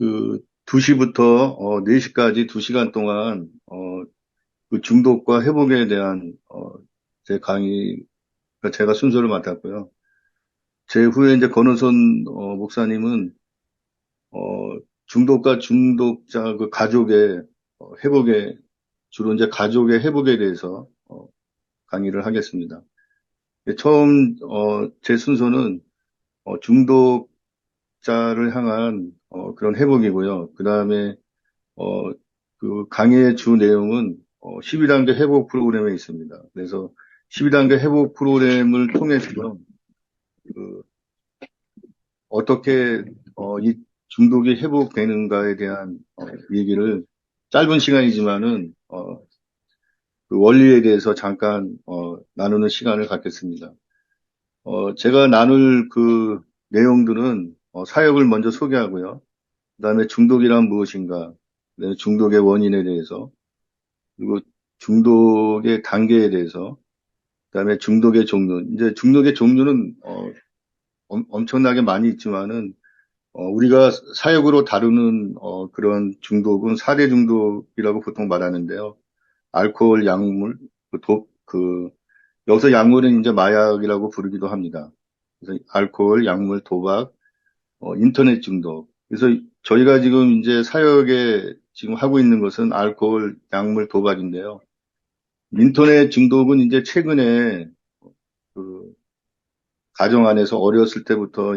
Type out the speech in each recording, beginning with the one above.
그 2시부터 4시까지 2시간 동안 그 중독과 회복에 대한 제 강의, 그 제가 순서를 맡았고요. 제 후에 이제 권호선 목사님은 어, 중독과 중독자 그 가족의 회복에, 주로 이제 가족의 회복에 대해서 강의를 하겠습니다. 처음 제 순서는 중독자를 향한 그런 회복이고요. 그다음에 어, 그 강의의 주 내용은 12단계 회복 프로그램에 있습니다. 그래서 12단계 회복 프로그램을 통해서 그 어떻게 이 중독이 회복되는가에 대한 얘기를 짧은 시간이지만은 그 원리에 대해서 잠깐 나누는 시간을 갖겠습니다. 제가 나눌 그 내용들은 사역을 먼저 소개하고요. 그다음에 중독이란 무엇인가, 그다음에 중독의 원인에 대해서, 그리고 중독의 단계에 대해서, 그다음에 중독의 종류. 이제 중독의 종류는 엄청나게 많이 있지만은 우리가 사역으로 다루는 그런 중독은 4대 중독이라고 보통 말하는데요. 알코올, 약물, 여기서 약물은 이제 마약이라고 부르기도 합니다. 그래서 알코올, 약물, 도박, 인터넷 중독. 그래서 저희가 지금 이제 사역에 지금 하고 있는 것은 알코올, 약물, 도박인데요. 인터넷 중독은 이제 최근에 그 가정 안에서 어렸을 때부터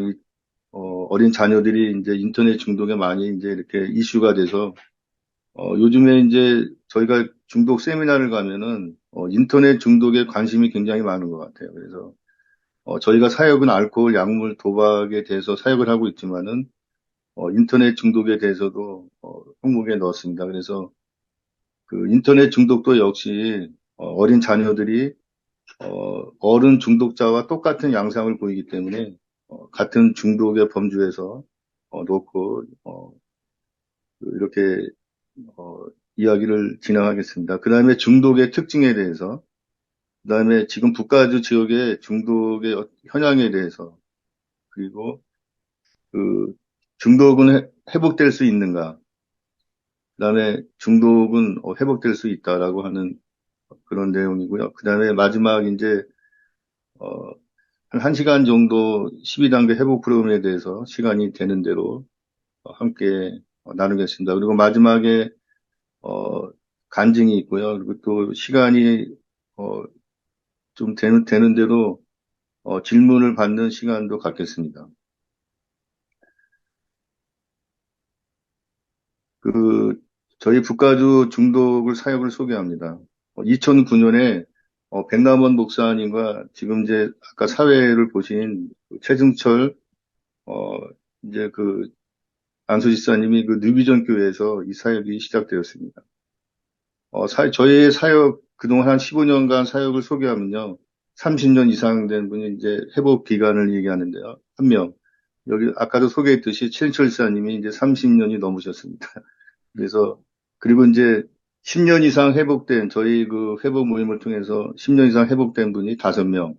어린 자녀들이 이제 인터넷 중독에 많이 이제 이렇게 이슈가 돼서 요즘에 이제 저희가 중독 세미나를 가면은 인터넷 중독에 관심이 굉장히 많은 것 같아요. 그래서 저희가 사역은 알코올, 약물, 도박에 대해서 사역을 하고 있지만은 인터넷 중독에 대해서도 항목에 넣었습니다. 그래서 그 인터넷 중독도 역시 어린 자녀들이 어른 중독자와 똑같은 양상을 보이기 때문에 같은 중독의 범주에서 놓고 이렇게 어, 이야기를 진행하겠습니다. 그 다음에 중독의 특징에 대해서, 그 다음에 지금 북가주 지역의 중독의 현황에 대해서, 그리고 그 중독은 회복될 수 있는가, 그 다음에 중독은 회복될 수 있다라고 하는 그런 내용이고요. 그 다음에 마지막 이제 어, 한 1시간 정도 12단계 회복 프로그램에 대해서 시간이 되는 대로 함께 나누겠습니다. 그리고 마지막에 어, 간증이 있고요. 그리고 또 시간이 어, 좀 되는 대로 질문을 받는 시간도 갖겠습니다. 그 저희 북가주 중독을 사역을 소개합니다. 2009년에 백남원 목사님과 지금 이제 아까 사회를 보신 그 최승철 어, 이제 그 안수 집사님이 그 뉴비전 교회에서 이 사역이 시작되었습니다. 저희의 사역, 그동안 한 15년간 사역을 소개하면요. 30년 이상 된 분이 이제 회복 기간을 얘기하는데요. 한 명. 여기 아까도 소개했듯이 최인철 지사님이 이제 30년이 넘으셨습니다. 그래서, 그리고 이제 10년 이상 회복된, 저희 그 회복 모임을 통해서 10년 이상 회복된 분이 5명.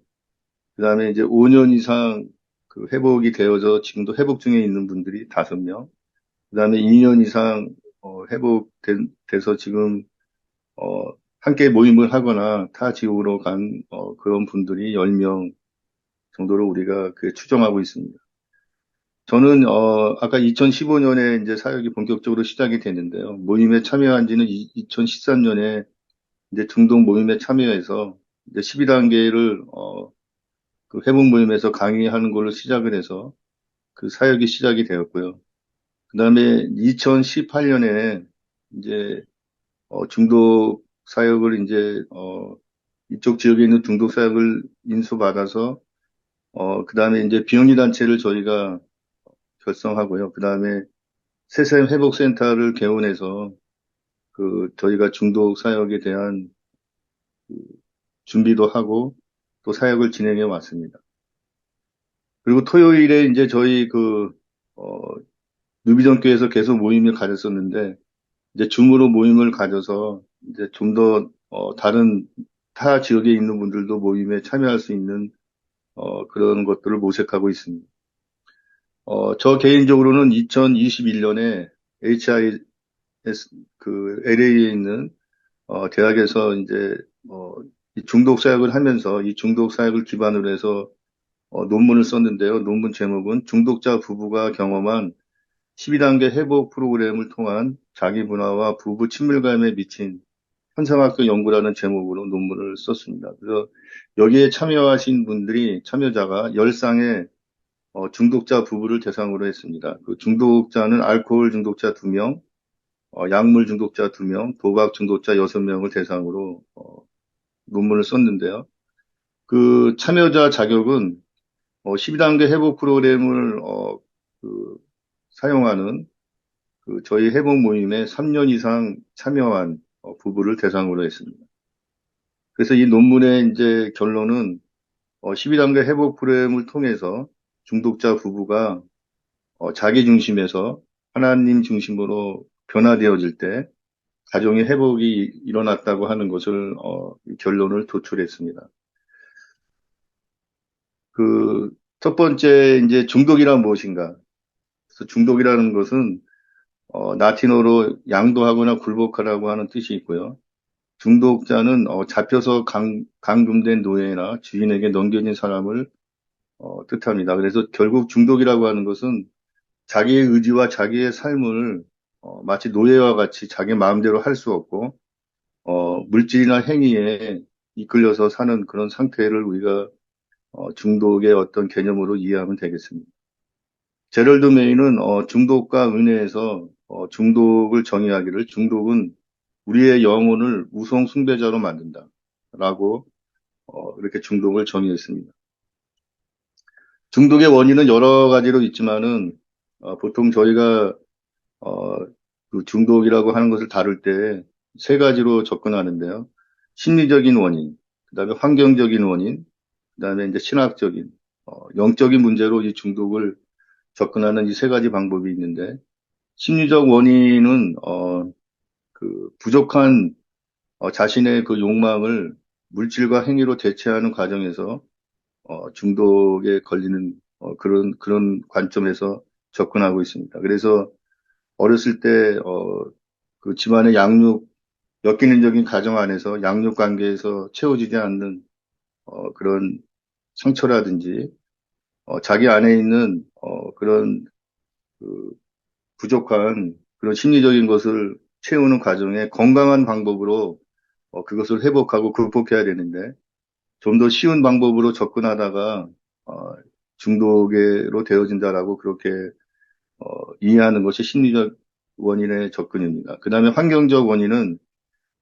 그 다음에 이제 5년 이상 그 회복이 되어서 지금도 회복 중에 있는 분들이 5명. 그 다음에 2년 이상 회복돼서 지금 함께 모임을 하거나 타 지역으로 간 그런 분들이 10명 정도로 우리가 그 추정하고 있습니다. 저는 아까 2015년에 이제 사역이 본격적으로 시작이 됐는데요. 모임에 참여한 지는 2013년에 이제 중동 모임에 참여해서 이제 12단계를 그 회복 모임에서 강의하는 걸로 시작을 해서 그 사역이 시작이 되었고요. 그다음에 2018년에 이제 중독 사역을 이제 이쪽 지역에 있는 중독 사역을 인수받아서 그다음에 이제 비영리 단체를 저희가 결성하고요. 그다음에 새샘 회복센터를 개원해서 그 저희가 중독 사역에 대한 준비도 하고 또 사역을 진행해 왔습니다. 그리고 토요일에 이제 저희 어, 누비전교에서 계속 모임을 가졌었는데 이제 줌으로 모임을 가져서 이제 좀 더 다른 타 지역에 있는 분들도 모임에 참여할 수 있는 그런 것들을 모색하고 있습니다. 저 개인적으로는 2021년에 HIS 그 LA에 있는 대학에서 이제 이 중독 사역을 하면서 이 중독 사역을 기반으로 해서 논문을 썼는데요. 논문 제목은 중독자 부부가 경험한 12단계 회복 프로그램을 통한 자기 분화와 부부 친밀감에 미친 현상학적 연구라는 제목으로 논문을 썼습니다. 그래서 여기에 참여하신 분들이 참여자가 10쌍의 중독자 부부를 대상으로 했습니다. 그 중독자는 알코올 중독자 2명, 약물 중독자 2명, 도박 중독자 6명을 대상으로 논문을 썼는데요. 그 참여자 자격은 12단계 회복 프로그램을 그 사용하는 그 저희 회복 모임에 3년 이상 참여한 부부를 대상으로 했습니다. 그래서 이 논문의 이제 결론은 12단계 회복 프로그램을 통해서 중독자 부부가 자기 중심에서 하나님 중심으로 변화되어질 때 가정의 회복이 일어났다고 하는 것을 이 결론을 도출했습니다. 그 첫 번째 이제 중독이란 무엇인가? 그래서 중독이라는 것은 라틴어로 양도하거나 굴복하라고 하는 뜻이 있고요. 중독자는 잡혀서 감금된 노예나 주인에게 넘겨진 사람을 뜻합니다. 그래서 결국 중독이라고 하는 것은 자기의 의지와 자기의 삶을 마치 노예와 같이 자기 마음대로 할 수 없고 물질이나 행위에 이끌려서 사는 그런 상태를 우리가 중독의 어떤 개념으로 이해하면 되겠습니다. 제럴드 메이는 중독과 은혜에서 중독을 정의하기를 중독은 우리의 영혼을 우상 숭배자로 만든다. 라고 이렇게 중독을 정의했습니다. 중독의 원인은 여러 가지로 있지만은 보통 저희가 어, 그 중독이라고 하는 것을 다룰 때 세 가지로 접근하는데요. 심리적인 원인, 그다음에 환경적인 원인, 그다음에 이제 신학적인, 영적인 문제로 이 중독을 접근하는 이 세 가지 방법이 있는데 심리적 원인은 그 부족한 자신의 그 욕망을 물질과 행위로 대체하는 과정에서 중독에 걸리는 그런 관점에서 접근하고 있습니다. 그래서 어렸을 때 그 집안의 엽기능적인 가정 안에서 양육 관계에서 채워지지 않는 그런 상처라든지 자기 안에 있는 그런 그 부족한 그런 심리적인 것을 채우는 과정에 건강한 방법으로 그것을 회복하고 극복해야 되는데 좀 더 쉬운 방법으로 접근하다가 어, 중독으로 되어진다라고 그렇게 이해하는 것이 심리적 원인의 접근입니다. 그 다음에 환경적 원인은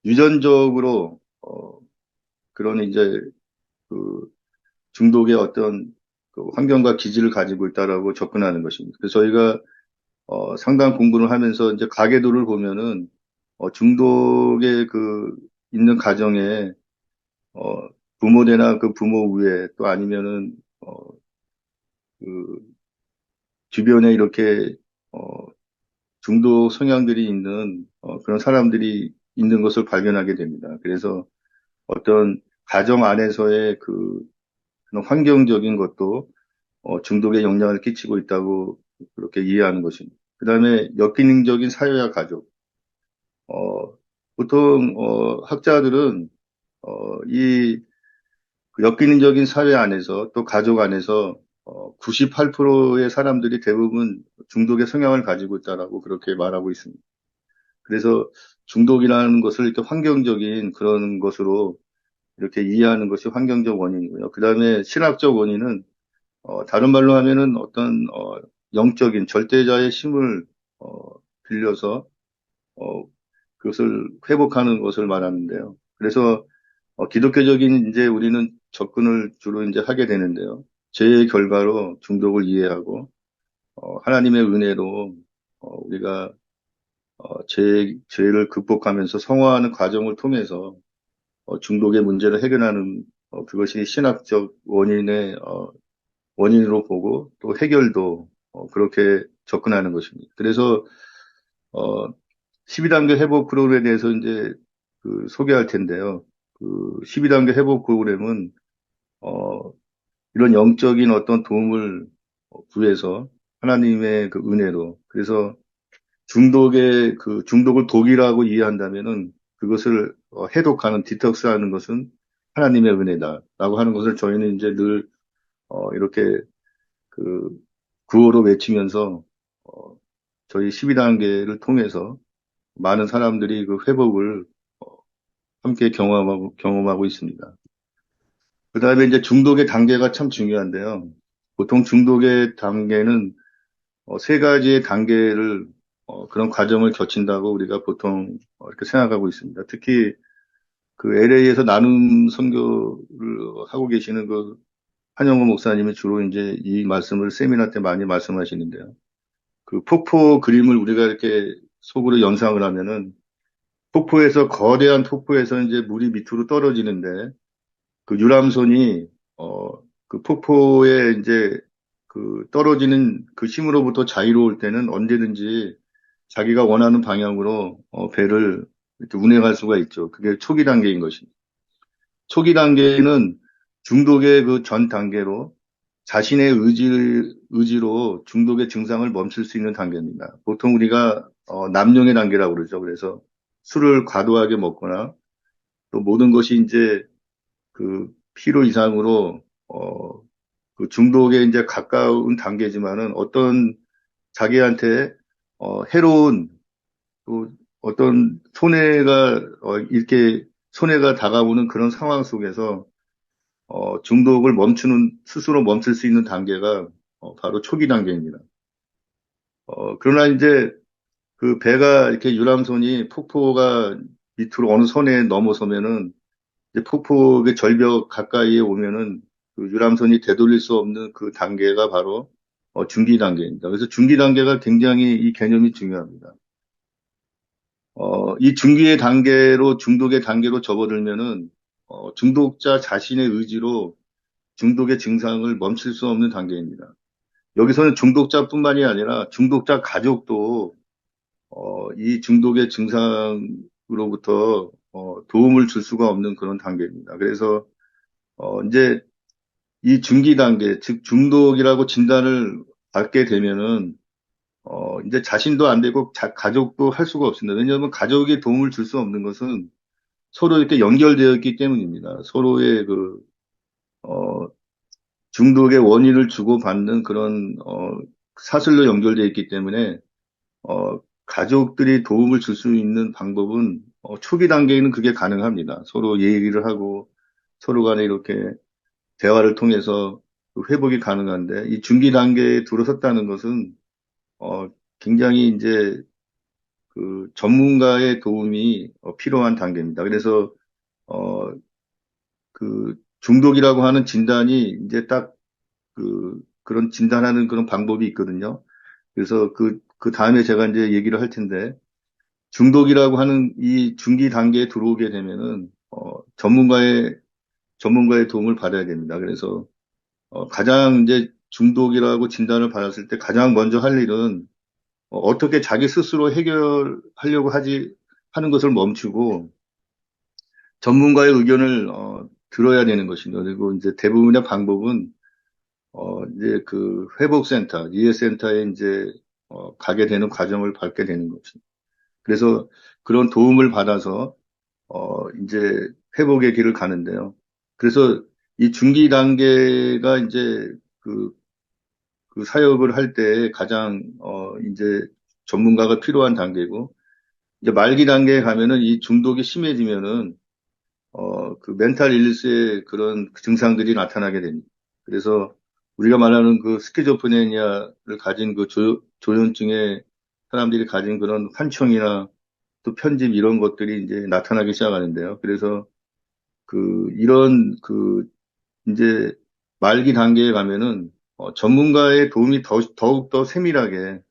유전적으로 그런 이제 그 중독의 어떤 그 환경과 기질을 가지고 있다라고 접근하는 것입니다. 그래서 저희가 상당 공부를 하면서 이제 가계도를 보면은 중독의 그 있는 가정에 어, 부모대나 그 부모 위에 또 아니면은 그 주변에 이렇게 어, 중독 성향들이 있는 그런 사람들이 있는 것을 발견하게 됩니다. 그래서 어떤 가정 안에서의 그런 환경적인 것도 중독에 영향을 끼치고 있다고 그렇게 이해하는 것입니다. 그 다음에 역기능적인 사회와 가족. 보통 학자들은 이 역기능적인 사회 안에서 또 가족 안에서 98%의 사람들이 대부분 중독의 성향을 가지고 있다라고 그렇게 말하고 있습니다. 그래서 중독이라는 것을 이렇게 환경적인 그런 것으로 이렇게 이해하는 것이 환경적 원인이고요. 그 다음에 신학적 원인은 다른 말로 하면은 어떤 영적인 절대자의 힘을 빌려서 어, 그것을 회복하는 것을 말하는데요. 그래서 기독교적인 이제 우리는 접근을 주로 이제 하게 되는데요. 죄의 결과로 중독을 이해하고 하나님의 은혜로 우리가 죄를 극복하면서 성화하는 과정을 통해서 중독의 문제를 해결하는 그것이 신학적 원인으로 보고 또 해결도 그렇게 접근하는 것입니다. 그래서 어, 12단계 회복 프로그램에 대해서 이제 소개할 텐데요. 그 12단계 회복 프로그램은 어, 이런 영적인 어떤 도움을 구해서 하나님의 그 은혜로 그래서 중독의 그 중독을 독이라고 이해한다면은 그것을 해독하는 디톡스하는 것은 하나님의 은혜다라고 하는 것을 저희는 이제 늘 이렇게 그 구호로 외치면서 어, 저희 12단계를 통해서 많은 사람들이 그 회복을 어, 함께 경험하고 있습니다. 그 다음에 이제 중독의 단계가 참 중요한데요. 보통 중독의 단계는 세 가지의 단계를 그런 과정을 거친다고 우리가 보통 이렇게 생각하고 있습니다. 특히 그 LA에서 나눔 선교를 하고 계시는 그 한영호 목사님이 주로 이제 이 말씀을 세미나 때 많이 말씀하시는데요. 그 폭포 그림을 우리가 이렇게 속으로 연상을 하면은 거대한 폭포에서 이제 물이 밑으로 떨어지는데 그 유람선이 그 폭포에 이제 그 떨어지는 그 힘으로부터 자유로울 때는 언제든지 자기가 원하는 방향으로 배를 이렇게 운행할 수가 있죠. 그게 초기 단계인 것입니다. 초기 단계는 중독의 그 전 단계로 자신의 의지로 중독의 증상을 멈출 수 있는 단계입니다. 보통 우리가 남용의 단계라고 그러죠. 그래서 술을 과도하게 먹거나 또 모든 것이 이제 그 필요 이상으로 그 중독에 이제 가까운 단계지만은 어떤 자기한테 해로운 또 어떤 이렇게 손해가 다가오는 그런 상황 속에서 중독을 스스로 멈출 수 있는 단계가 바로 초기 단계입니다. 그러나 이제 그 배가 이렇게 유람선이 폭포가 밑으로 어느 선에 넘어서면은 이제 폭포의 절벽 가까이에 오면은 그 유람선이 되돌릴 수 없는 그 단계가 바로 중기 단계입니다. 그래서 중기 단계가 굉장히 이 개념이 중요합니다. 이 중독의 단계로 접어들면은 중독자 자신의 의지로 중독의 증상을 멈출 수 없는 단계입니다. 여기서는 중독자뿐만이 아니라 중독자 가족도 이 중독의 증상으로부터 도움을 줄 수가 없는 그런 단계입니다. 그래서 이제 이 중기 단계, 즉 중독이라고 진단을 받게 되면은 이제 자신도 안 되고 가족도 할 수가 없습니다. 왜냐하면 가족이 도움을 줄 수 없는 것은 서로 이렇게 연결되어 있기 때문입니다. 서로의 어, 중독의 원인을 주고받는 그런 사슬로 연결되어 있기 때문에 가족들이 도움을 줄 수 있는 방법은 초기 단계에는 그게 가능합니다. 서로 얘기를 하고 서로 간에 이렇게 대화를 통해서 그 회복이 가능한데 이 중기 단계에 들어섰다는 것은 어, 굉장히 이제 그 전문가의 도움이 필요한 단계입니다. 그래서 어, 그 중독이라고 하는 진단이 이제 딱 그런 진단하는 그런 방법이 있거든요. 그래서 그 다음에 제가 이제 얘기를 할 텐데 중독이라고 하는 이 중기 단계에 들어오게 되면은 전문가의 도움을 받아야 됩니다. 그래서 가장 이제 중독이라고 진단을 받았을 때 가장 먼저 할 일은 떻게 자기 스스로 해결하려고 하는 것을 멈추고 전문가의 의견을 들어야 되는 것입니다. 그리고 이제 대부분의 방법은 이제 그 회복센터, 이해센터에 이제 가게 되는 과정을 밟게 되는 것입니다. 그래서 그런 도움을 받아서 이제 회복의 길을 가는데요. 그래서 이 중기 단계가 이제 그 사역을 할 때 가장 이제 전문가가 필요한 단계고 이제 말기 단계에 가면은 이 중독이 심해지면은 그 멘탈 일리스의 그런 증상들이 나타나게 됩니다. 그래서 우리가 말하는 그 스키조프레니아를 가진 그 조현증의 사람들이 가진 그런 환청이나 또 편집 이런 것들이 이제 나타나기 시작하는데요. 그래서 이런 이제 말기 단계에 가면은 전문가의 도움이 더욱 더 세밀하게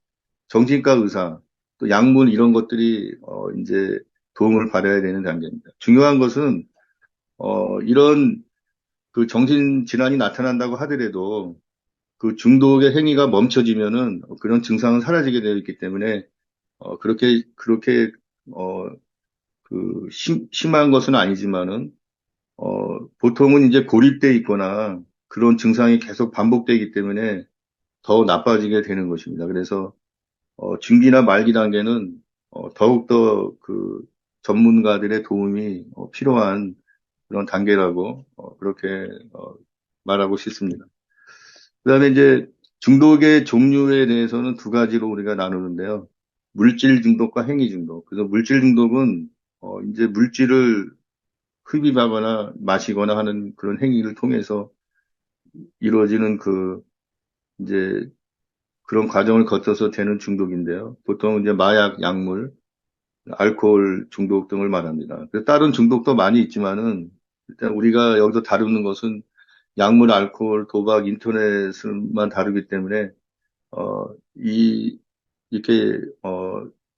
정신과 의사 또 약물 이런 것들이 이제 도움을 받아야 되는 단계입니다. 중요한 것은 이런 그 정신질환이 나타난다고 하더라도 그 중독의 행위가 멈춰지면은 그런 증상은 사라지게 되어 있기 때문에 그렇게 심한 것은 아니지만은 보통은 이제 고립돼 있거나 그런 증상이 계속 반복되기 때문에 더 나빠지게 되는 것입니다. 그래서 중기나 말기 단계는 더욱더 그 전문가들의 도움이 필요한 그런 단계라고 그렇게 말하고 싶습니다. 그다음에 이제 중독의 종류에 대해서는 두 가지로 우리가 나누는데요. 물질 중독과 행위 중독. 그래서 물질 중독은 이제 물질을 흡입하거나 마시거나 하는 그런 행위를 통해서 이루어지는 이제 그런 과정을 거쳐서 되는 중독인데요. 보통 이제 마약, 약물, 알코올 중독 등을 말합니다. 다른 중독도 많이 있지만은 일단 우리가 여기서 다루는 것은 약물, 알코올, 도박, 인터넷만 다루기 때문에 어, 이 이렇게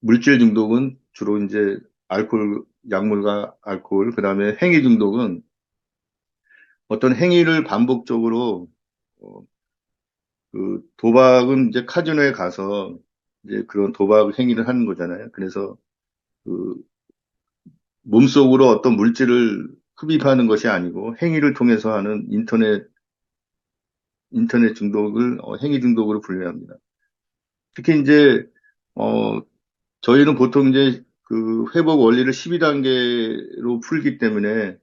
물질 중독은 주로 이제 알코올, 약물과 알코올, 그다음에 행위 중독은 어떤 행위를 반복적으로 어, 그 도박은 이제 카지노에 가서 이제 그런 도박 행위를 하는 거잖아요. 그래서 그 몸속으로 어떤 물질을 흡입하는 것이 아니고 행위를 통해서 하는 인터넷 중독을 행위 중독으로 분류합니다. 특히 이제 어, 저희는 보통 이제 그 회복 원리를 12단계로 풀기 때문에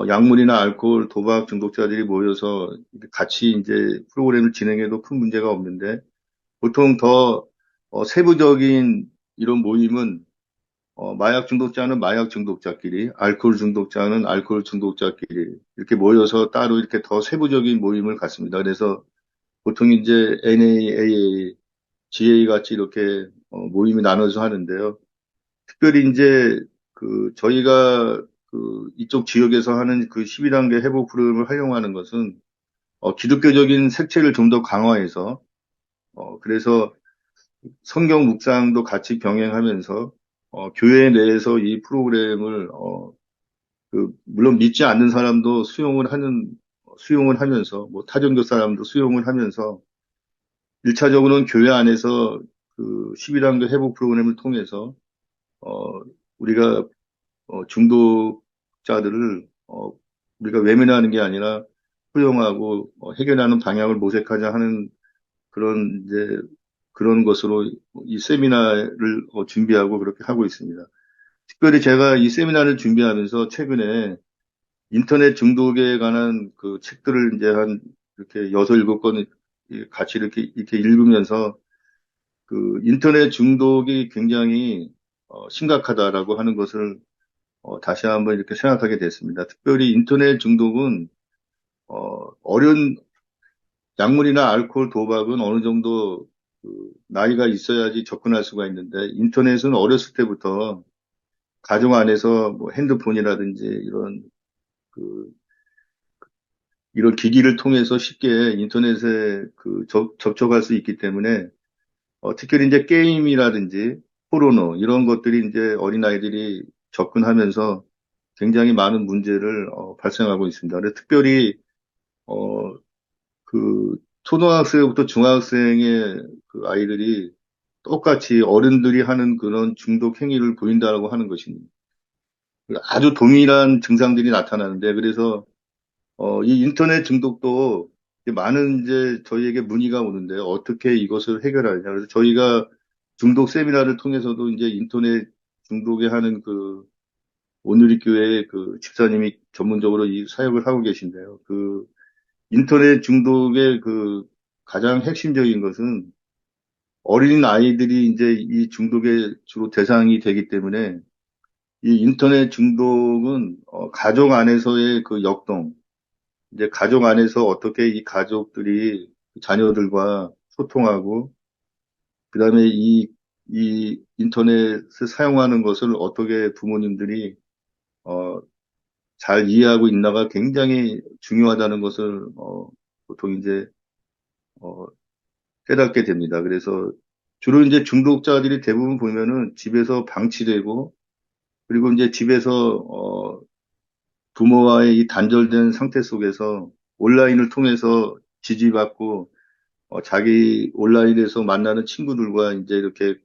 약물이나 알코올, 도박 중독자들이 모여서 같이 이제 프로그램을 진행해도 큰 문제가 없는데 보통 더 세부적인 이런 모임은 마약 중독자는 마약 중독자끼리, 알코올 중독자는 알코올 중독자끼리 이렇게 모여서 따로 이렇게 더 세부적인 모임을 갖습니다. 그래서 보통 이제 NA, AA, GA 같이 이렇게 모임이 나눠서 하는데요. 특별히 이제 저희가 이쪽 지역에서 하는 그 12단계 회복 프로그램을 활용하는 것은 기독교적인 색채를 좀 더 강화해서 그래서 성경 묵상도 같이 병행하면서 교회 내에서 이 프로그램을 물론 믿지 않는 사람도 수용을 하면서 뭐 타종교 사람도 수용을 하면서 1차적으로는 교회 안에서 그 12단계 회복 프로그램을 통해서 어, 우리가 중독자들을 우리가 외면하는 게 아니라 수용하고 해결하는 방향을 모색하자 하는 그런 이제 그런 것으로 이 세미나를 준비하고 그렇게 하고 있습니다. 특별히 제가 이 세미나를 준비하면서 최근에 인터넷 중독에 관한 그 책들을 이제 한 이렇게 여섯 일곱 권 같이 이렇게 읽으면서 그 인터넷 중독이 굉장히 심각하다라고 하는 것을 다시 한번 이렇게 생각하게 됐습니다. 특별히 인터넷 중독은 어려운 약물이나 알코올, 도박은 어느 정도 나이가 있어야지 접근할 수가 있는데 인터넷은 어렸을 때부터 가정 안에서 뭐 핸드폰이라든지 그, 이런 기기를 통해서 쉽게 인터넷에 접촉할 수 있기 때문에 특히 이제 게임이라든지 포르노 이런 것들이 이제 어린아이들이 접근하면서 굉장히 많은 문제를 발생하고 있습니다. 그래서 특별히 어, 초등학생부터 중학생의 그 아이들이 똑같이 어른들이 하는 그런 중독 행위를 보인다라고 하는 것입니다. 아주 동일한 증상들이 나타나는데 그래서 이 인터넷 중독도 많은 이제 저희에게 문의가 오는데 어떻게 이것을 해결하느냐. 그래서 저희가 중독 세미나를 통해서도 이제 인터넷 중독에 하는 오누리 교회 그 집사님이 전문적으로 이 사역을 하고 계신데요. 인터넷 중독의 가장 핵심적인 것은 어린 아이들이 이제 이 중독의 주로 대상이 되기 때문에 이 인터넷 중독은 가족 안에서의 그 역동, 이제 가족 안에서 어떻게 이 가족들이 자녀들과 소통하고 그다음에 이 인터넷을 사용하는 것을 어떻게 부모님들이 어, 잘 이해하고 있나가 굉장히 중요하다는 것을 보통 이제 어, 깨닫게 됩니다. 그래서 주로 이제 중독자들이 대부분 보면은 집에서 방치되고 그리고 이제 집에서 부모와의 이 단절된 상태 속에서 온라인을 통해서 지지받고 자기 온라인에서 만나는 친구들과 이제 이렇게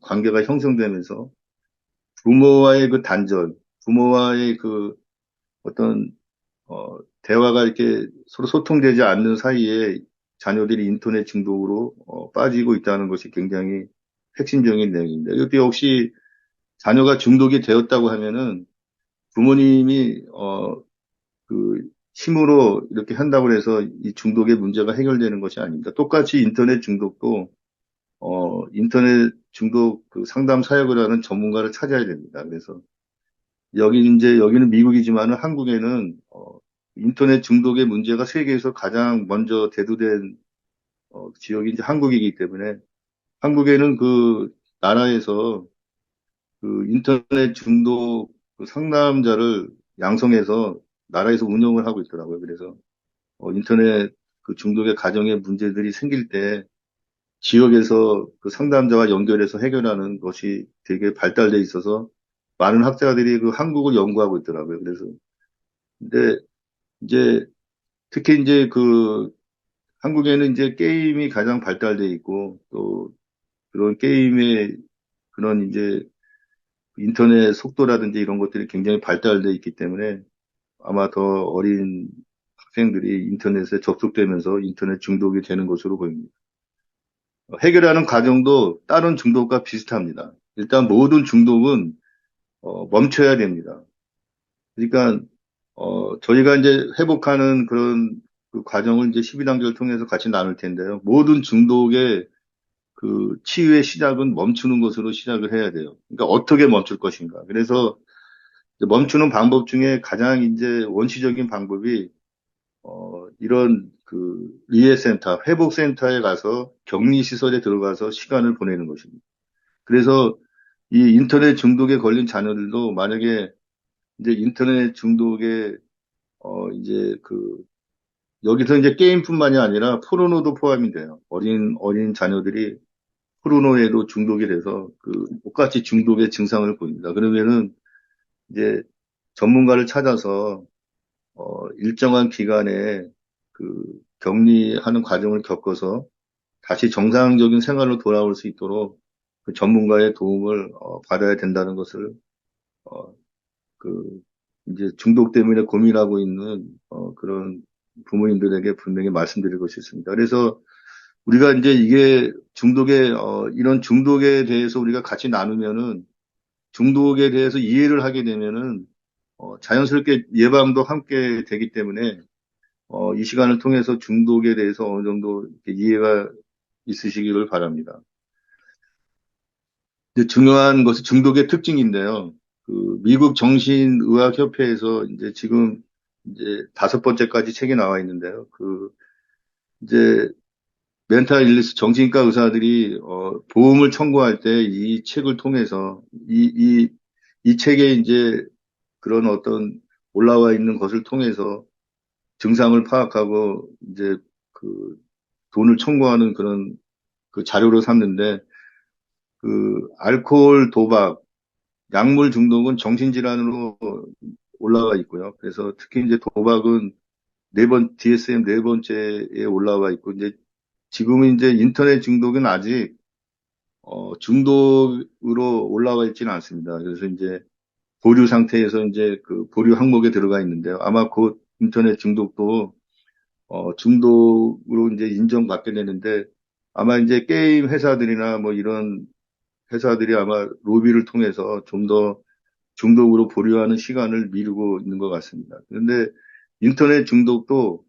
관계가 형성되면서 부모와의 그 단절, 부모와의 어떤 대화가 이렇게 서로 소통되지 않는 사이에 자녀들이 인터넷 중독으로 빠지고 있다는 것이 굉장히 핵심적인 내용입니다. 이것도 역시 자녀가 중독이 되었다고 하면은 부모님이 그 힘으로 이렇게 한다고 해서 이 중독의 문제가 해결되는 것이 아닙니다. 똑같이 인터넷 중독도 인터넷 중독 그 상담 사역을 하는 전문가를 찾아야 됩니다. 그래서 여기는 미국이지만은 한국에는 인터넷 중독의 문제가 세계에서 가장 먼저 대두된 지역이 이제 한국이기 때문에 한국에는 그 나라에서 그 인터넷 중독 그 상담자를 양성해서 나라에서 운영을 하고 있더라고요. 그래서 인터넷 그 중독의 가정의 문제들이 생길 때 지역에서 그 상담자와 연결해서 해결하는 것이 되게 발달돼 있어서 많은 학자들이 그 한국을 연구하고 있더라고요. 그래서 근데 이제 특히 이제 그 한국에는 이제 게임이 가장 발달돼 있고 또 그런 게임의 그런 이제 인터넷 속도라든지 이런 것들이 굉장히 발달돼 있기 때문에 아마 더 어린 학생들이 인터넷에 접속되면서 인터넷 중독이 되는 것으로 보입니다. 해결하는 과정도 다른 중독과 비슷합니다. 일단 모든 중독은 멈춰야 됩니다. 그러니까 저희가 이제 회복하는 그런 그 과정을 이제 12단계를 통해서 같이 나눌 텐데요. 모든 중독의 그 치유의 시작은 멈추는 것으로 시작을 해야 돼요. 그러니까 어떻게 멈출 것인가. 그래서 이제 멈추는 방법 중에 가장 이제 원시적인 방법이 이런 그 리해센터, 회복센터에 가서 격리시설에 들어가서 시간을 보내는 것입니다. 그래서 이 인터넷 중독에 걸린 자녀들도 만약에 이제 인터넷 중독에 이제 그 여기서 이제 게임뿐만이 아니라 포르노도 포함이 돼요. 어린 자녀들이 포르노에도 중독이 돼서 그 똑같이 중독의 증상을 보입니다. 그러면은 이제 전문가를 찾아서 일정한 기간에 그 격리하는 과정을 겪어서 다시 정상적인 생활로 돌아올 수 있도록 그 전문가의 도움을 받아야 된다는 것을 어, 그 이제 중독 때문에 고민하고 있는 그런 부모님들에게 분명히 말씀드리고 싶습니다. 그래서 우리가 이제 이게 이런 중독에 대해서 우리가 같이 나누면은 중독에 대해서 이해를 하게 되면은 자연스럽게 예방도 함께 되기 때문에 이 시간을 통해서 중독에 대해서 어느 정도 이렇게 이해가 있으시기를 바랍니다. 이제 중요한 것은 중독의 특징인데요. 그 미국 정신의학협회에서 이제 지금 이제 5번째까지 책이 나와 있는데요. 그 이제 멘탈 일리스 정신과 의사들이 보험을 청구할 때 이 책을 통해서 이 책에 이제 그런 어떤 올라와 있는 것을 통해서 증상을 파악하고 이제 그 돈을 청구하는 그런 그 자료로 삼는데 그 알코올, 도박, 약물 중독은 정신질환으로 올라와 있고요. 그래서 특히 이제 도박은 DSM 네 번째에 올라와 있고 이제 지금은 이제 인터넷 중독은 아직 중독으로 올라와 있지는 않습니다. 그래서 이제 보류 상태에서 이제 그 보류 항목에 들어가 있는데요. 아마 곧 인터넷 중독도 중독으로 이제 인정받게 되는데 아마 이제 게임 회사들이나 뭐 이런 회사들이 아마 로비를 통해서 좀 더 중독으로 보류하는 시간을 미루고 있는 것 같습니다. 그런데 인터넷 중독도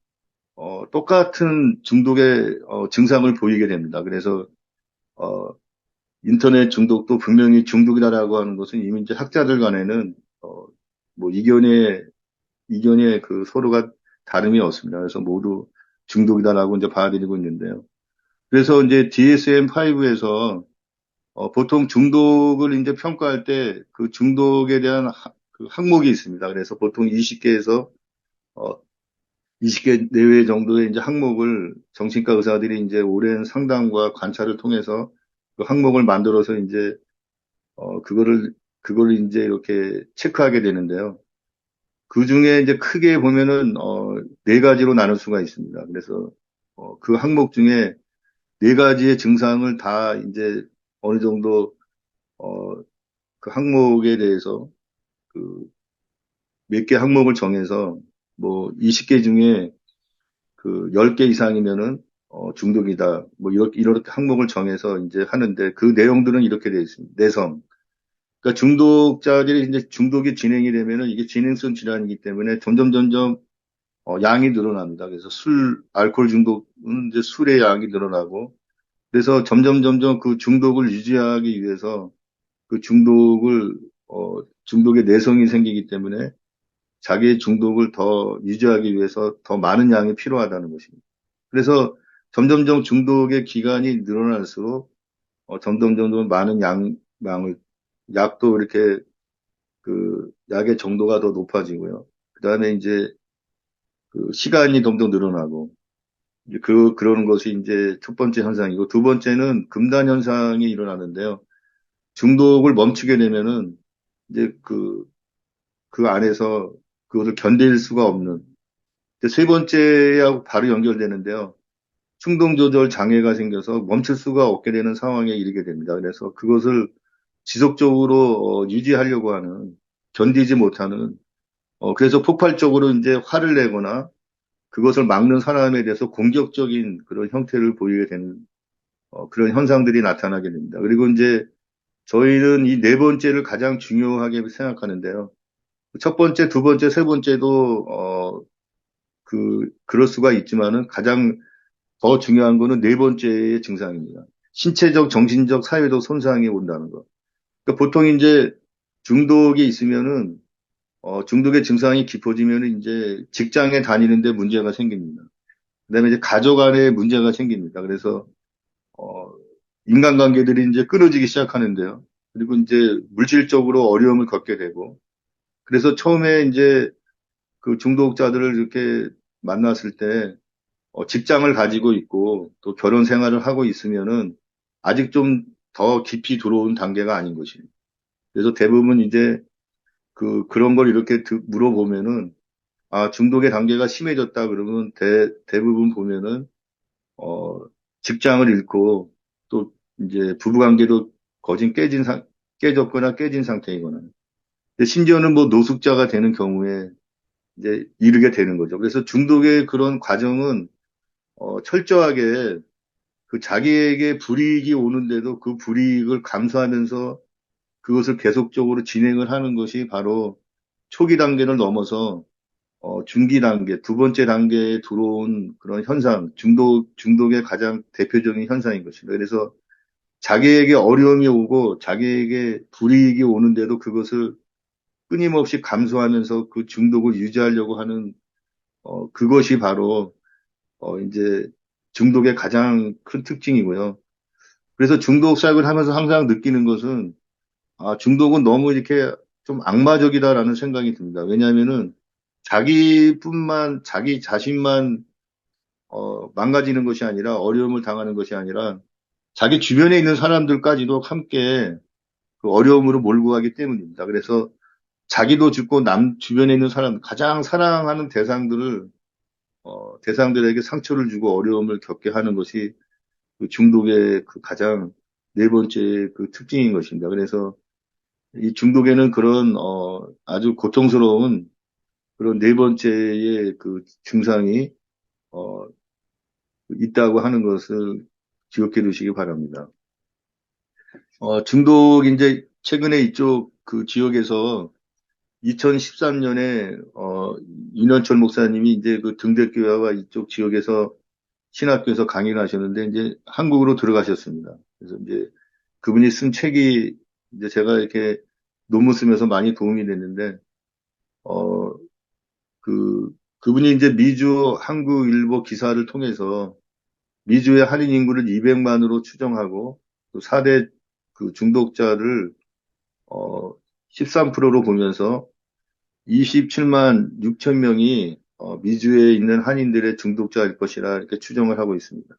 똑같은 중독의 증상을 보이게 됩니다. 그래서 어, 인터넷 중독도 분명히 중독이다라고 하는 것은 이미 이제 학자들 간에는 뭐 이견의 그 서로가 다름이 없습니다. 그래서 모두 중독이다라고 이제 받아들이고 있는데요. 그래서 이제 DSM-5에서 보통 중독을 이제 평가할 때 그 중독에 대한 그 항목이 있습니다. 그래서 보통 20개에서 20개 내외 정도의 이제 항목을 정신과 의사들이 이제 오랜 상담과 관찰을 통해서 그 항목을 만들어서 이제 그거를 이제 이렇게 체크하게 되는데요. 그 중에 이제 크게 보면은 네 가지로 나눌 수가 있습니다. 그래서 그 항목 중에 네 가지의 증상을 다 이제 어느 정도 어, 그 항목에 대해서 그 몇 개 항목을 정해서 뭐 20개 중에 그 10개 이상이면은 중독이다. 뭐 이렇게 항목을 정해서 이제 하는데 그 내용들은 이렇게 되어 있습니다. 내성. 그러니까 중독자들이 이제 중독이 진행이 되면은 이게 진행성 질환이기 때문에 점점 양이 늘어납니다. 그래서 알코올 중독은 이제 술의 양이 늘어나고 그래서 점점 그 중독을 유지하기 위해서 그 중독의 내성이 생기기 때문에 자기의 중독을 더 유지하기 위해서 더 많은 양이 필요하다는 것입니다. 그래서 점점점 중독의 기간이 늘어날수록 점점 많은 양을 약도 이렇게 그 약의 정도가 더 높아지고요. 그다음에 이제 그 시간이 점점 늘어나고 이제 그러는 것이 이제 첫 번째 현상이고 두 번째는 금단 현상이 일어나는데요. 중독을 멈추게 되면은 이제 그 안에서 그것을 견딜 수가 없는 이제 세 번째하고 바로 연결되는데요. 충동 조절 장애가 생겨서 멈출 수가 없게 되는 상황에 이르게 됩니다. 그래서 그것을 지속적으로 유지하려고 하는 견디지 못하는 그래서 폭발적으로 이제 화를 내거나 그것을 막는 사람에 대해서 공격적인 그런 형태를 보이게 되는 그런 현상들이 나타나게 됩니다. 그리고 이제 저희는 이 네 번째를 가장 중요하게 생각하는데요. 첫 번째, 두 번째, 세 번째도 그럴 수가 있지만은 가장 더 중요한 거는 네 번째의 증상입니다. 신체적, 정신적, 사회적 손상이 온다는 거. 그러니까 보통 이제 중독이 있으면은 중독의 증상이 깊어지면은 이제 직장에 다니는데 문제가 생깁니다. 그다음에 이제 가족 안에 문제가 생깁니다. 그래서 어, 인간관계들이 이제 끊어지기 시작하는데요. 그리고 이제 물질적으로 어려움을 겪게 되고 그래서 처음에 이제 그 중독자들을 이렇게 만났을 때 직장을 가지고 있고 또 결혼 생활을 하고 있으면은 아직 좀 더 깊이 들어온 단계가 아닌 것입니다. 그래서 대부분 이제 그런 걸 이렇게 물어보면은 아, 중독의 단계가 심해졌다 그러면 대부분 보면은 어, 직장을 잃고 또 이제 부부관계도 깨졌거나 깨진 상태이거나 심지어는 뭐 노숙자가 되는 경우에 이제 이르게 되는 거죠. 그래서 중독의 그런 과정은 철저하게 그 자기에게 불이익이 오는데도 그 불이익을 감수하면서 그것을 계속적으로 진행을 하는 것이 바로 초기 단계를 넘어서 중기 단계, 두 번째 단계에 들어온 그런 현상, 중독의 가장 대표적인 현상인 것입니다. 그래서 자기에게 어려움이 오고 자기에게 불이익이 오는데도 그것을 끊임없이 감수하면서 그 중독을 유지하려고 하는 그것이 바로 이제 중독의 가장 큰 특징이고요. 그래서 중독 사역을 하면서 항상 느끼는 것은 아, 중독은 너무 이렇게 좀 악마적이다라는 생각이 듭니다. 왜냐하면은 자기 자신만 망가지는 것이 아니라 어려움을 당하는 것이 아니라 자기 주변에 있는 사람들까지도 함께 그 어려움으로 몰고 가기 때문입니다. 그래서 자기도 죽고 남 주변에 있는 사람 가장 사랑하는 대상들에게 상처를 주고 어려움을 겪게 하는 것이 그 중독의 그 가장 네 번째 그 특징인 것입니다. 그래서 이 중독에는 그런 아주 고통스러운 그런 네 번째의 그 증상이 어, 있다고 하는 것을 기억해 두시기 바랍니다. 중독 이제 최근에 이쪽 그 지역에서 2013년에 윤현철 목사님이 이제 그 등대교회와 이쪽 지역에서 신학교에서 강의를 하셨는데 이제 한국으로 들어가셨습니다. 그래서 이제 그분이 쓴 책이 이제 제가 이렇게 논문 쓰면서 많이 도움이 됐는데 어, 그분이 이제 미주 한국일보 기사를 통해서 미주의 한인 인구를 200만으로 추정하고 또 4대 그 중독자를 어, 13%로 보면서 27만 6천 명이 미주에 있는 한인들의 중독자일 것이라 이렇게 추정을 하고 있습니다.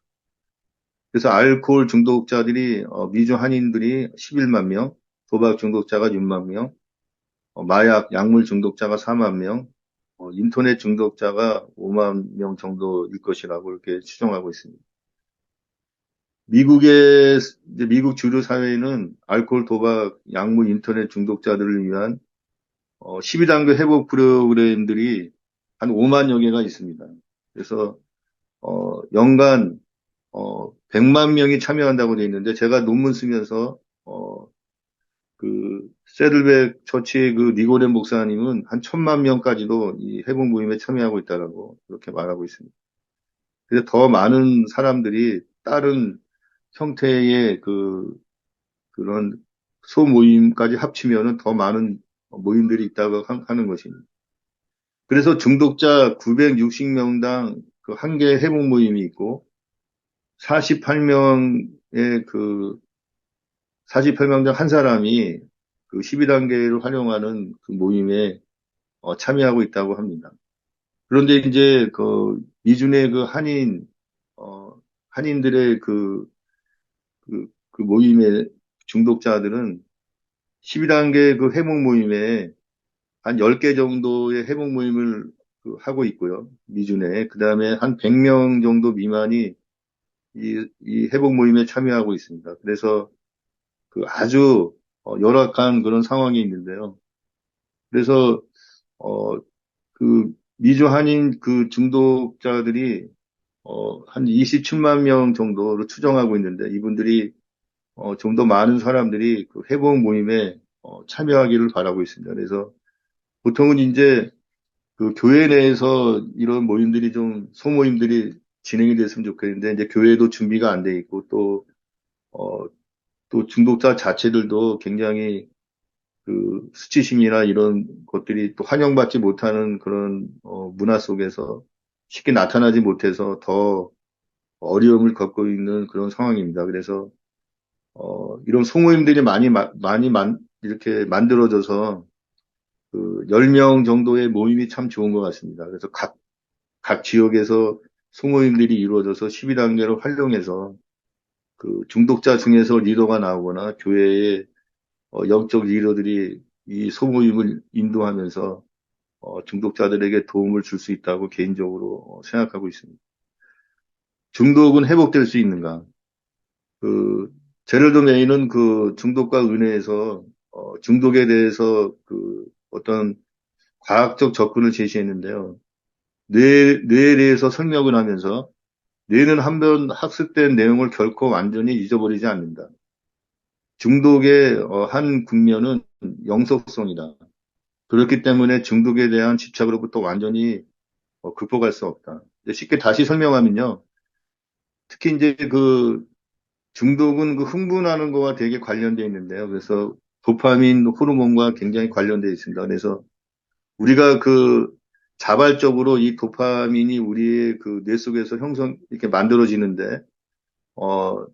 그래서 알코올 중독자들이 미주 한인들이 11만 명, 도박 중독자가 6만 명, 마약 약물 중독자가 4만 명, 인터넷 중독자가 5만 명 정도일 것이라고 이렇게 추정하고 있습니다. 이제 미국 주류 사회에는 알코올, 도박, 약물, 인터넷 중독자들을 위한 12단계 회복 프로그램들이 한 5만여 개가 있습니다. 그래서 연간 100만 명이 참여한다고 돼 있는데 제가 논문 쓰면서 세들백 처치의 그 니고덴 목사님은 한 1000만 명까지도 이 회복 모임에 참여하고 있다라고 그렇게 말하고 있습니다. 그래서 더 많은 사람들이 다른 형태의 그런 소모임까지 합치면은 더 많은 모임들이 있다고 하는 것입니다. 그래서 중독자 960명당 그 한 개의 회복 모임이 있고 48명의 48명당 한 사람이 그 12단계를 활용하는 그 모임에 참여하고 있다고 합니다. 그런데 이제 미준의 어, 한인들의 그 모임의 중독자들은 12단계 그 회복 모임에 한 10개 정도의 회복 모임을 하고 있고요. 미준에. 그 다음에 한 100명 정도 미만이 이 회복 모임에 참여하고 있습니다. 그래서 아주 열악한 그런 상황이 있는데요. 그래서 어, 미주 한인 그 중독자들이 한 27만 명 정도로 추정하고 있는데 이분들이 좀 더 많은 사람들이 그 회복 모임에 참여하기를 바라고 있습니다. 그래서 보통은 이제 그 교회 내에서 이런 모임들이 좀 소모임들이 진행이 됐으면 좋겠는데 이제 교회도 준비가 안 돼 있고 어, 또 중독자 자체들도 굉장히 수치심이나 이런 것들이 또 환영받지 못하는 그런 문화 속에서 쉽게 나타나지 못해서 더 어려움을 겪고 있는 그런 상황입니다. 그래서 이런 소모임들이 이렇게 만들어져서 10명 정도의 모임이 참 좋은 것 같습니다. 그래서 각 지역에서 소모임들이 이루어져서 12단계를 활용해서 그 중독자 중에서 리더가 나오거나 교회의 영적 리더들이 이 소모임을 인도하면서 중독자들에게 도움을 줄 수 있다고 개인적으로 생각하고 있습니다. 중독은 회복될 수 있는가? 그 제럴드 메이는 그 중독과 은혜에서 중독에 대해서 어떤 과학적 접근을 제시했는데요. 뇌에 대해서 설명을 하면서 뇌는 한 번 학습된 내용을 결코 완전히 잊어버리지 않는다. 중독의 한 국면은 영속성이다. 그렇기 때문에 중독에 대한 집착으로부터 완전히 극복할 수 없다. 쉽게 다시 설명하면요. 특히 이제 중독은 흥분하는 거와 되게 관련되어 있는데요. 그래서 도파민 호르몬과 굉장히 관련되어 있습니다. 그래서 우리가 자발적으로 이 도파민이 우리의 뇌 속에서 이렇게 만들어지는데, 어,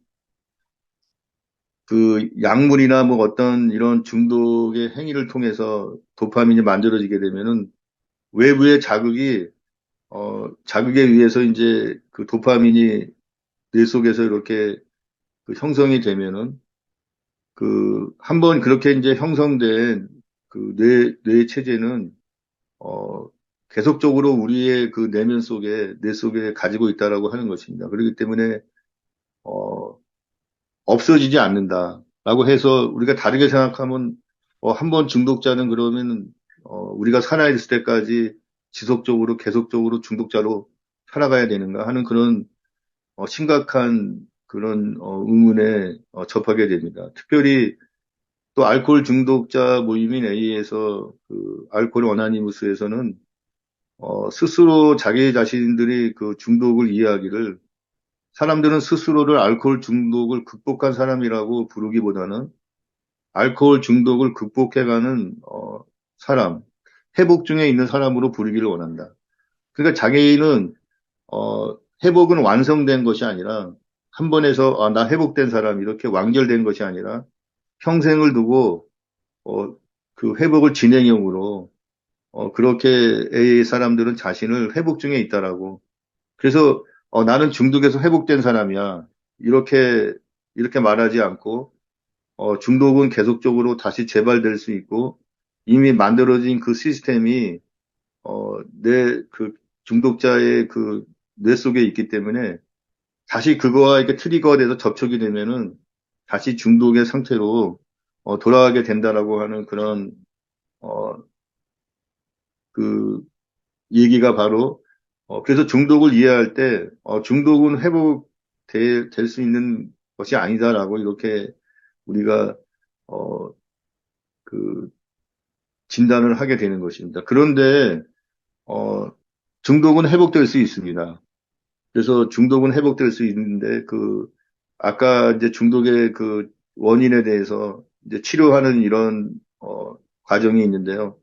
약물이나 뭐 어떤 이런 중독의 행위를 통해서 도파민이 만들어지게 되면은 외부의 자극에 의해서 이제 도파민이 뇌 속에서 이렇게 형성이 되면은 한번 그렇게 이제 형성된 뇌 체제는 어, 계속적으로 우리의 내면 속에, 뇌 속에 가지고 있다라고 하는 것입니다. 그렇기 때문에, 없어지지 않는다라고 해서 우리가 다르게 생각하면, 한 번 중독자는 그러면, 우리가 살아있을 때까지 지속적으로, 계속적으로 중독자로 살아가야 되는가 하는 그런, 심각한 그런, 의문에 접하게 됩니다. 특별히 또 알코올 중독자 모임인 A에서 알코올 어나니무스에서는 스스로 자기 자신들이 중독을 이해하기를 사람들은 스스로를 알코올 중독을 극복한 사람이라고 부르기보다는 알코올 중독을 극복해가는 사람, 회복 중에 있는 사람으로 부르기를 원한다. 그러니까 자기는 회복은 완성된 것이 아니라 한 번에서 나 회복된 사람 이렇게 완결된 것이 아니라 평생을 두고 어, 회복을 진행형으로 그렇게 A 사람들은 자신을 회복 중에 있다라고. 그래서 나는 중독에서 회복된 사람이야. 이렇게 말하지 않고 중독은 계속적으로 다시 재발될 수 있고 이미 만들어진 그 시스템이 내 중독자의 뇌 속에 있기 때문에 다시 그거와 이렇게 트리거가 돼서 접촉이 되면은 다시 중독의 상태로 돌아가게 된다라고 하는 그런 어, 그 얘기가 바로 그래서 중독을 이해할 때 중독은 회복 될 수 있는 것이 아니다라고 이렇게 우리가 어, 그 진단을 하게 되는 것입니다. 그런데 어, 중독은 회복될 수 있습니다. 그래서 중독은 회복될 수 있는데 아까 이제 중독의 그 원인에 대해서 이제 치료하는 이런 과정이 있는데요.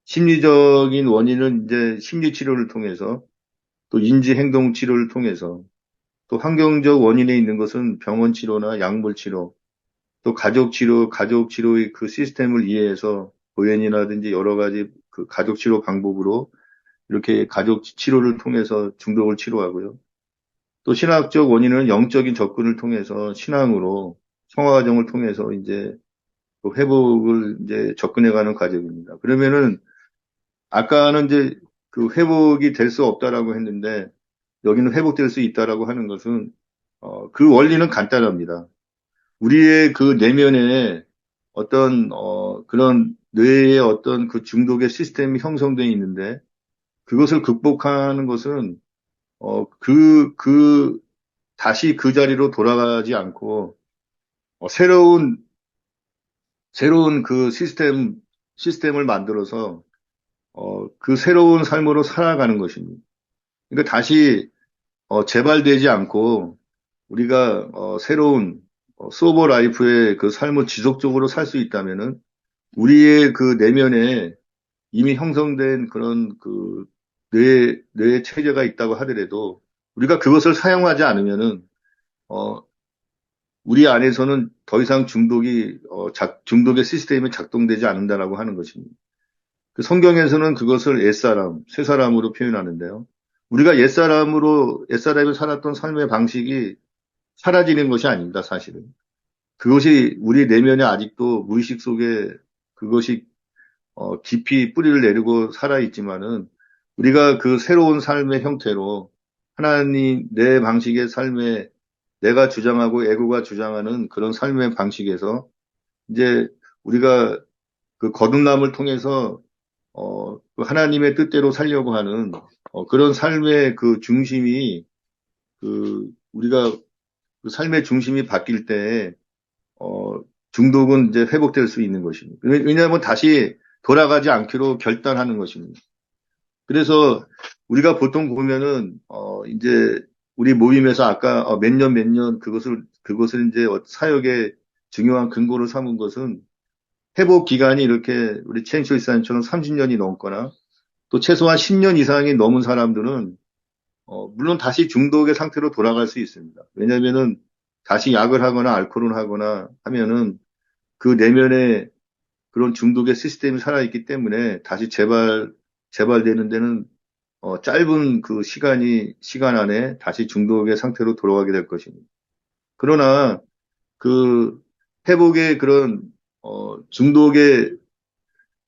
심리적인 원인은 이제 심리 치료를 통해서 또 인지 행동 치료를 통해서 또 환경적 원인에 있는 것은 병원 치료나 약물 치료 또 가족 치료의 그 시스템을 이해해서 보연이라든지 여러 가지 그 가족 치료 방법으로 이렇게 가족 치료를 통해서 중독을 치료하고요. 또 신학적 원인은 영적인 접근을 통해서 신앙으로 성화 과정을 통해서 이제 또 회복을 이제 접근해가는 과정입니다. 그러면은 아까는 이제 그 회복이 될 수 없다라고 했는데 여기는 회복될 수 있다라고 하는 것은 그 원리는 간단합니다. 우리의 그 내면에 어떤 그런 뇌의 어떤 그 중독의 시스템이 형성되어 있는데 그것을 극복하는 것은 어, 그, 그, 다시 그 자리로 돌아가지 않고 새로운 그 시스템을 만들어서 그 새로운 삶으로 살아가는 것입니다. 그러니까 다시 재발되지 않고 우리가 새로운 소버 라이프의 그 삶을 지속적으로 살 수 있다면은 우리의 그 내면에 이미 형성된 그런 그 뇌 체제가 있다고 하더라도 우리가 그것을 사용하지 않으면은 어, 우리 안에서는 더 이상 중독의 시스템이 작동되지 않는다라고 하는 것입니다. 그 성경에서는 그것을 새 사람으로 표현하는데요. 우리가 옛사람이 살았던 삶의 방식이 사라지는 것이 아닙니다, 사실은. 그것이 우리 내면에 아직도 무의식 속에 그것이 깊이 뿌리를 내리고 살아있지만은 우리가 그 새로운 삶의 형태로 하나님 내 방식의 삶에 내가 주장하고 에고가 주장하는 그런 삶의 방식에서 이제 우리가 그 거듭남을 통해서 그 하나님의 뜻대로 살려고 하는 그런 삶의 그 중심이 우리가 그 삶의 중심이 바뀔 때 어, 중독은 이제 회복될 수 있는 것입니다. 왜냐하면 다시 돌아가지 않기로 결단하는 것입니다. 그래서 우리가 보통 보면은 이제 우리 모임에서 아까 몇 년 그것을 이제 사역의 중요한 근거로 삼은 것은 회복 기간이 이렇게 우리 최인철 이사님처럼 30년이 넘거나 또 최소한 10년 이상이 넘은 사람들은 물론 다시 중독의 상태로 돌아갈 수 있습니다. 왜냐하면은 다시 약을 하거나 알코올을 하거나 하면은 그 내면에 그런 중독의 시스템이 살아있기 때문에 다시 재발되는 데는 짧은 그 시간 안에 다시 중독의 상태로 돌아가게 될 것입니다. 그러나 그 회복의 그런 중독의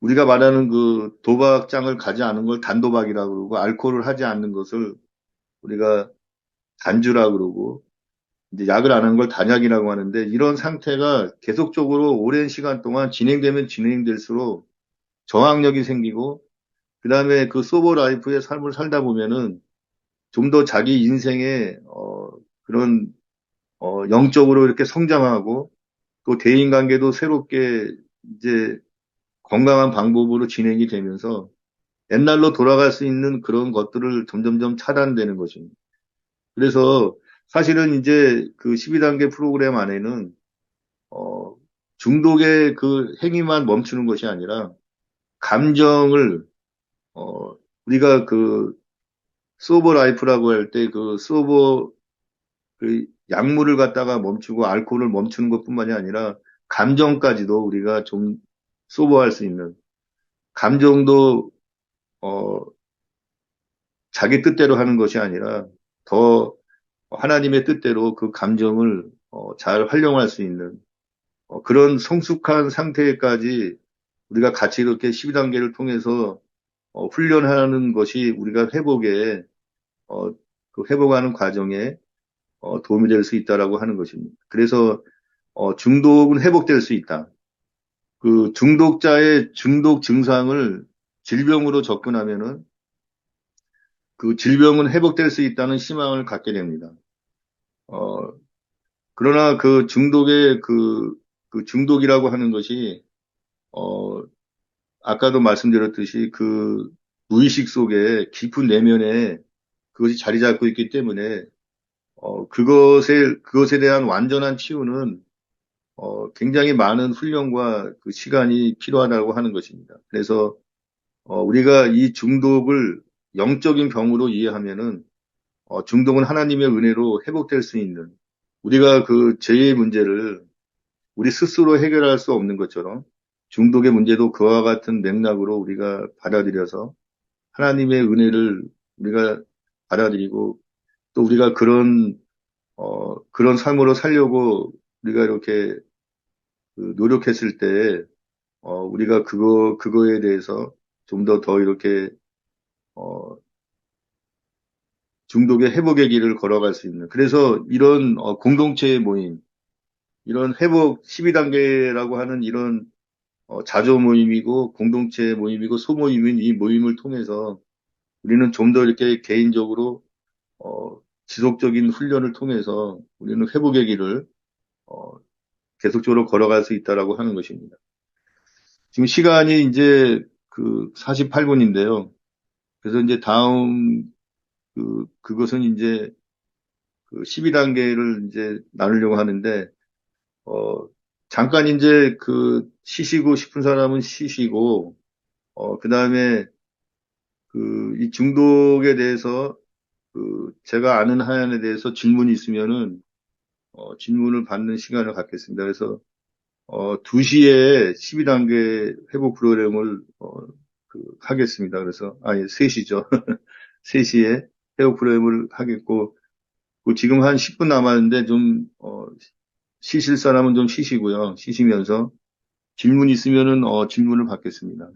우리가 말하는 그 도박장을 가지 않은 걸 단도박이라고 그러고 알코올을 하지 않는 것을 우리가 단주라 그러고 이제 약을 안 하는 걸 단약이라고 하는데 이런 상태가 계속적으로 오랜 시간 동안 진행되면 진행될수록 저항력이 생기고 그다음에 그 소버 라이프의 삶을 살다 보면은 좀 더 자기 인생의 그런 영적으로 이렇게 성장하고 또 대인관계도 새롭게 이제 건강한 방법으로 진행이 되면서 옛날로 돌아갈 수 있는 그런 것들을 점점점 차단되는 것입니다. 그래서 사실은 이제 그 12단계 프로그램 안에는 어, 중독의 그 행위만 멈추는 것이 아니라 감정을 우리가 그 소버 라이프라고 할 때 그 약물을 갖다가 멈추고 알코올을 멈추는 것뿐만이 아니라 감정까지도 우리가 좀 소버할 수 있는 감정도 어, 자기 뜻대로 하는 것이 아니라 더 하나님의 뜻대로 그 감정을 잘 활용할 수 있는 그런 성숙한 상태까지 우리가 같이 이렇게 12단계를 통해서 훈련하는 것이 우리가 어, 그 회복하는 과정에 도움이 될 수 있다라고 하는 것입니다. 그래서 중독은 회복될 수 있다. 그 중독자의 중독 증상을 질병으로 접근하면은 그 질병은 회복될 수 있다는 희망을 갖게 됩니다. 어, 그러나 그 중독의 그 중독이라고 하는 것이, 어, 아까도 말씀드렸듯이 그 무의식 속에 깊은 내면에 그것이 자리 잡고 있기 때문에, 그것에 대한 완전한 치유는, 굉장히 많은 훈련과 그 시간이 필요하다고 하는 것입니다. 그래서, 우리가 이 중독을 영적인 병으로 이해하면은, 중독은 하나님의 은혜로 회복될 수 있는, 우리가 그 죄의 문제를 우리 스스로 해결할 수 없는 것처럼 중독의 문제도 그와 같은 맥락으로 우리가 받아들여서 하나님의 은혜를 우리가 받아들이고 또 우리가 그런 삶으로 살려고 우리가 이렇게 그 노력했을 때, 우리가 그거에 대해서 좀 더 이렇게, 어, 중독의 회복의 길을 걸어갈 수 있는. 그래서 이런, 공동체의 모임, 이런 회복 12단계라고 하는 이런, 자조 모임이고 공동체 모임이고 소모임인 이 모임을 통해서 우리는 좀 더 이렇게 개인적으로, 지속적인 훈련을 통해서 우리는 회복의 길을, 어, 계속적으로 걸어갈 수 있다라고 하는 것입니다. 지금 시간이 이제 그 48분인데요. 그래서 이제 다음 그것은 이제 그 12단계를 이제 나누려고 하는데, 어, 잠깐 이제 그 쉬시고 싶은 사람은 쉬시고, 그 다음에 그 이 중독에 대해서 그 제가 아는 하얀에 대해서 질문이 있으면은, 질문을 받는 시간을 갖겠습니다. 그래서 2시에 12단계 회복 프로그램을 하겠습니다. 그래서 아니 3시죠. 3시에 회복 프로그램을 하겠고 지금 한 10분 남았는데 좀 쉬실 사람은 좀 쉬시고요. 쉬시면서 질문 있으면은 질문을 받겠습니다.